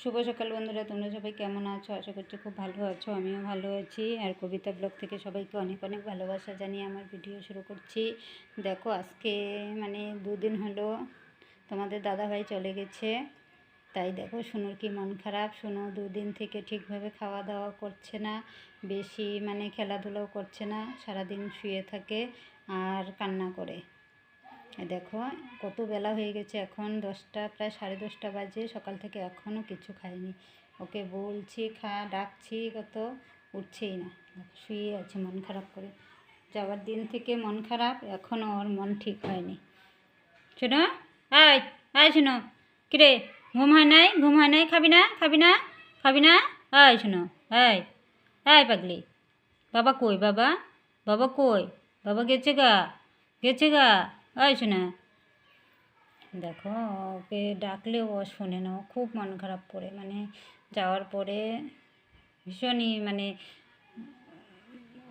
শুভ সকাল বন্ধুরা, তোমরা সবাই কেমন আছো? আশা করছি খুব ভালো আছো। আমিও ভালো আছি। আর কবিতা ব্লগ থেকে সবাইকে অনেক অনেক ভালোবাসা জানিয়ে আমার ভিডিও শুরু করছি। দেখো, আজকে মানে 2 দিন হলো তোমাদের দাদাভাই চলে গেছে। তাই দেখো শুনুর কি মন খারাপ। শুনু 2 দিন থেকে ঠিকভাবে খাওয়া দাওয়া করছে না, বেশি মানে খেলাধুলাও করছে না, সারাদিন শুয়ে থাকে আর কান্না করে। দেখো কত বেলা হয়ে গেছে, এখন 10টা, প্রায় 10:30 বাজে। সকাল থেকে এখনও কিছু খায়নি। ওকে বলছি খা, ডাকছি, কত উঠছেই না, শুয়ে আছে মন খারাপ করে। যাওয়ার দিন থেকে মন খারাপ, এখনও ওর মন ঠিক হয়নি। শোনো, আয় আয়, শোনো, কিরে ঘুম হয় নাই? ঘুম হয় নাই? খাবি না? খাবি না? খাবি না? আয় শোনো, আয় আয় পাগলি। বাবা কই? বাবা বাবা কই? বাবা গেছে গা, গেছে গা। আয় শোনা। দেখো ওকে ডাকলেও ও শোনে না, ও খুব মন খারাপ করে, মানে যাওয়ার পরে ভীষণই মানে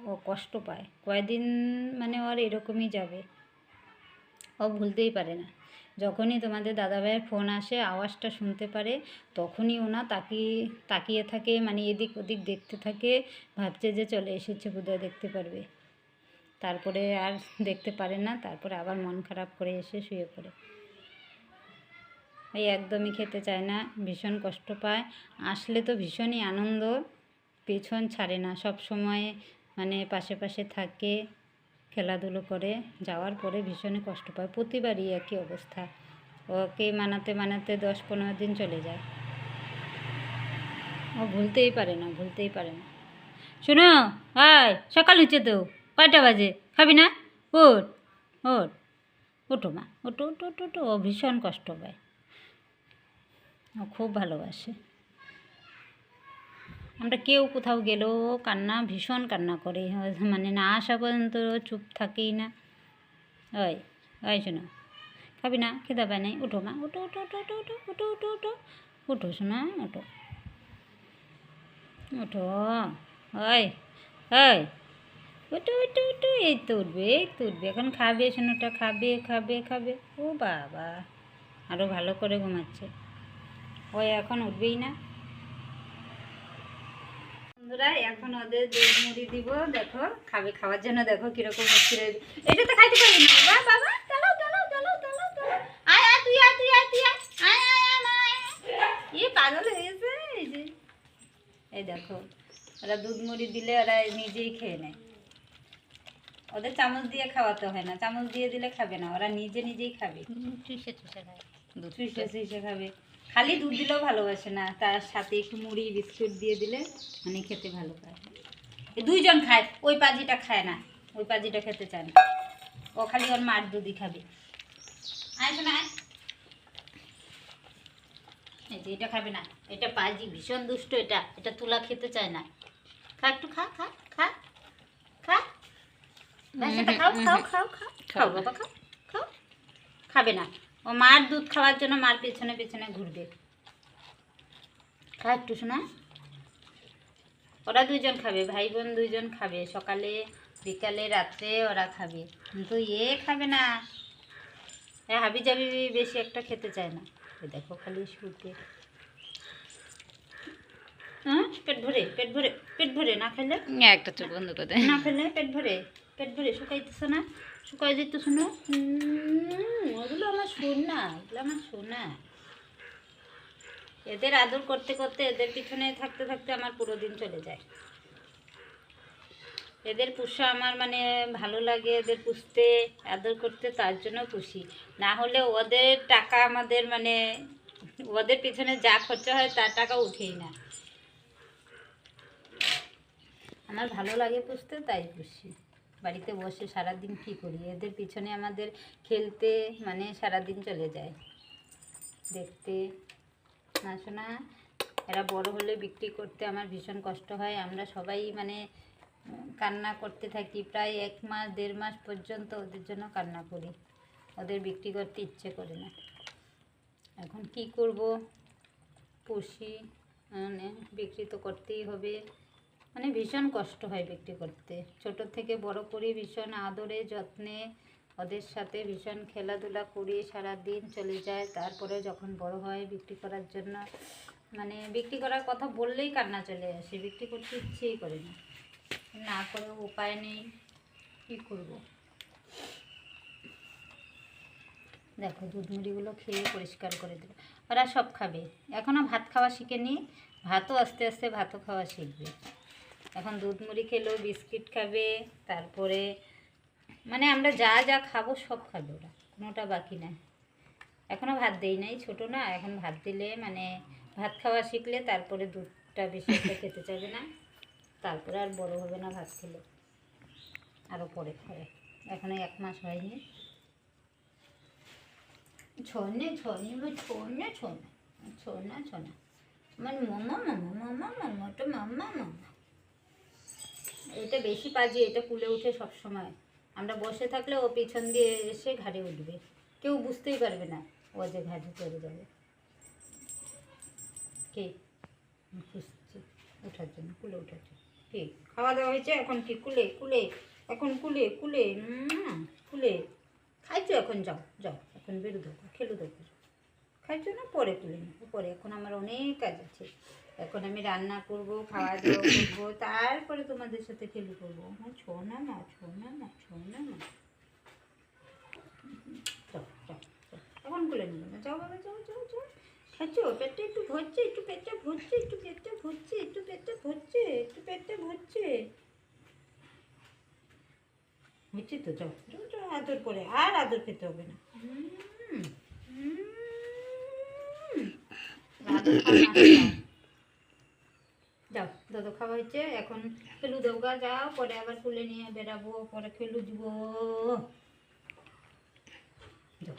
ও কষ্ট পায়। কয়দিন মানে ওর এরকমই যাবে, ও ভুলতেই পারে না। যখনই তোমাদের দাদাভাইয়ের ফোন আসে, আওয়াজটা শুনতে পারে, তখনই ওনা তাকিয়ে থাকে, মানে এদিক ওদিক দেখতে থাকে, ভাবছে যে চলে এসেছে, বোধহয় দেখতে পারবে। তারপরে আর দেখতে পারে না, তারপরে আবার মন খারাপ করে এসে শুয়ে পড়ে। এই একদমই খেতে চায় না, ভীষণ কষ্ট পায়। আসলে তো ভীষণই আনন্দ, পেছন ছাড়ে না, সব সময় মানে পাশে পাশে থাকে, খেলাধুলো করে। যাওয়ার পরে ভীষণই কষ্ট পায়, প্রতিবারই একই অবস্থা। ওকে মানাতে মানাতে 10-15 দিন চলে যায়, ও ভুলতেই পারে না, ভুলতেই পারে না। শোনো, আয়, সকাল হচ্ছে তো, কয়টা বাজে? খাবি না? ওঠ ওঠ, ওঠো মা, ওঠো ওঠো ওঠো ওঠো। ও ভীষণ কষ্ট পায়, ও খুব ভালোবাসে। আমরা কেউ কোথাও গেলেও কান্না, ভীষণ কান্না করে, মানে না আসা পর্যন্ত চুপ থাকেই না। ওই ওই শোনো, খাবি না? খেতে পায় নাই? উঠো মা, উঠো উঠো উঠো উঠো উঠো উঠো উঠো উঠো উঠো শোনা, উঠো উঠো। ওই ওই, উঠো উঠো উঠো, এই তো উঠবে, এই তো উঠবে, এখন খাবে শোনোটা, খাবে খাবে খাবে। ও বাবা, আরও ভালো করে ঘুমাচ্ছে। ওই এখন উঠবেই না। বন্ধুরা, এখন ওদের দুধ মুড়ি দিব, দেখো খাবে, খাওয়ার জন্য দেখো কিরকম মুশকিল। এটা তো খাইতে পারি না বাবা, বাবা চলো চলো চলো চলো চলো, আয় আয় তুই, আয় তুই, আয় তুই, আয় আয় আয় আয় আয়। পাগল হয়ে গেছে। এই যে এই দেখো, ওরা দুধ মুড়ি দিলে ওরা নিজেই খেয়ে নেয়। ওদের চামচ দিয়ে খাওয়াতে হয় না, চামচ দিয়ে দিলে খাবে না, ওরা নিজে নিজেই খাবে, চুষে চুষে খায়, চুষে চুষে খাবে। খালি দুধ দিলেও ভালোবাসে না, তার সাথে একটু মুড়ি বিস্কুট দিয়ে দিলে মানে খেতে ভালো পায়। এই 2জন খায়, ওই পাজিটা খায় না, ওই পাজিটা খেতে চায় না, ও খালি ওর মার দুধই খাবে। আয় শোনা, এই যে এটা খাবে না, এটা পাজি ভীষণ দুষ্ট, এটা এটা তুলা খেতে চায় না। খা একটু, খা খা খা খা, খাও খাও খাও খাও খাও বাবা, খাও খাও। খাবে না, ও মার দুধ খাওয়ার জন্য মার পেছনে পেছনে ঘুরবে। খা একটু শোনা। ওরা 2জন খাবে, ভাই বোন 2জন খাবে, সকালে বিকালে রাত্রে ওরা খাবে, কিন্তু এ খাবে না। হাবি জাবি বেশি একটা খেতে চায় না। দেখো খালি শুতে, হ্যাঁ পেট ভরে পেট ভরে পেট ভরে না খেলে, একটা চোখ বন্ধ করে না খেলে পেট ভরে, পেট ভরে শুকাইতেছ না, শুকাই যেতেছ না। ওগুলো আমার সোনা, এগুলো আমার সোনা। এদের আদর করতে করতে, এদের পিছনে থাকতে থাকতে আমার পুরো দিন চলে যায়। এদের পোষা আমার মানে ভালো লাগে, এদের পুষতে আদর করতে, তার জন্য খুশি। না হলে ওদের টাকা আমাদের মানে ওদের পিছনে যা খরচা হয় তার টাকা উঠেই না। আমার ভালো লাগে পুষতে, তাই পুষি। বাড়িতে বসে সারাদিন কী করি, এদের পিছনে আমাদের খেলতে মানে সারাদিন চলে যায়, দেখতে না শোনা। এরা বড় হলে বিক্রি করতে আমার ভীষণ কষ্ট হয়। আমরা সবাই মানে কান্না করতে থাকি, প্রায় 1 মাস 1.5 মাস পর্যন্ত ওদের জন্য কান্না করি, ওদের বিক্রি করতে ইচ্ছে করে না। এখন কি করব, পুষি, মানে বিক্রি তো করতেই হবে, মানে ভীষণ কষ্ট হয় বিক্রি করতে। ছোট থেকে বড় করি, ভীষণ আদরে যত্নে ওদের সাথে ভীষণ খেলাধুলা করি, সারা দিন চলে যায়। তারপরে যখন বড় হয় বিক্রি করার জন্য, মানে বিক্রি করার কথা বললেই কান্না চলে আসে, বিক্রি করতে ইচ্ছেই করে না, না করেও উপায় নেই, কী করবো। দেখো দুধ মুড়িগুলো খেয়ে পরিষ্কার করে দিল, ওরা সব খাবে। এখনও ভাত খাওয়া শিখেনি, ভাতও আস্তে আস্তে ভাতও খাওয়া শিখবে। এখন দুধ মুড়ি খেলেও বিস্কিট খাবে, তারপরে মানে আমরা যা যা খাবো সব খাবে ওরা, কোনোটা বাকি নাই। এখনও ভাত দেই নাই, ছোটো না, এখন ভাত দিলে মানে ভাত খাওয়া শিখলে তারপরে দুধটা বেশি একটা খেতে চাইবে না, তারপরে আর বড় হবে না ভাত খেলে, আরও পরে খাবে। এখনও 1 মাস হয়নি। ছোনে ছোনে ছোনে ছোনে ছোনা ছোনা মানে মামা মামা মামা মামা, ওটা মাম্মা মামা। এটা বেশি পাজি, এটা কুলে উঠে সব সময়। আমরা বসে থাকলে ও পিছন দিয়ে এসে ঘাড়ে উঠবে, কেউ বুঝতেই পারবে না ও যে ঘাড়ে চলে যাবে। কে খুঁজছি ওঠার জন্য, কুলে ওঠার জন্য। ঠিক খাওয়া দাওয়া হয়েছে, এখন কি কুলে কুলে, এখন কুলে কুলে কুলে খাইছো, এখন যাও যাও, এখন বেরো দেবো, খেলো দেবো। খাইছো না, পরে তুলে নেবো, পরে। এখন আমার অনেক কাজ আছে, এখন আমি রান্না করবো, খাওয়া দাওয়া করবো, তারপরে তোমাদের সাথে খেলু করবো। আমার ছোনা না, ছোনা না, ছোনা না। যাও যাও যাও, এখন খুলে নেবো না, যাও বাবা যাও যাও যাও। খাচ্ছো, পেটটা একটু ভরছে, একটু পেটটা ভরছে, একটু পেটটা ভরছে, একটু পেটটা ভরছে, একটু পেটটা ভরছে, হচ্ছে তো। যাও যাও যাও, আদর করে, আর আদর খেতে হবে না। যাও দাদু খাওয়া হচ্ছে, এখন খেলু দেবগা, যাও, পরে আবার তুলে নিয়ে বেরাবো, পরে খেলু দিব। যাও।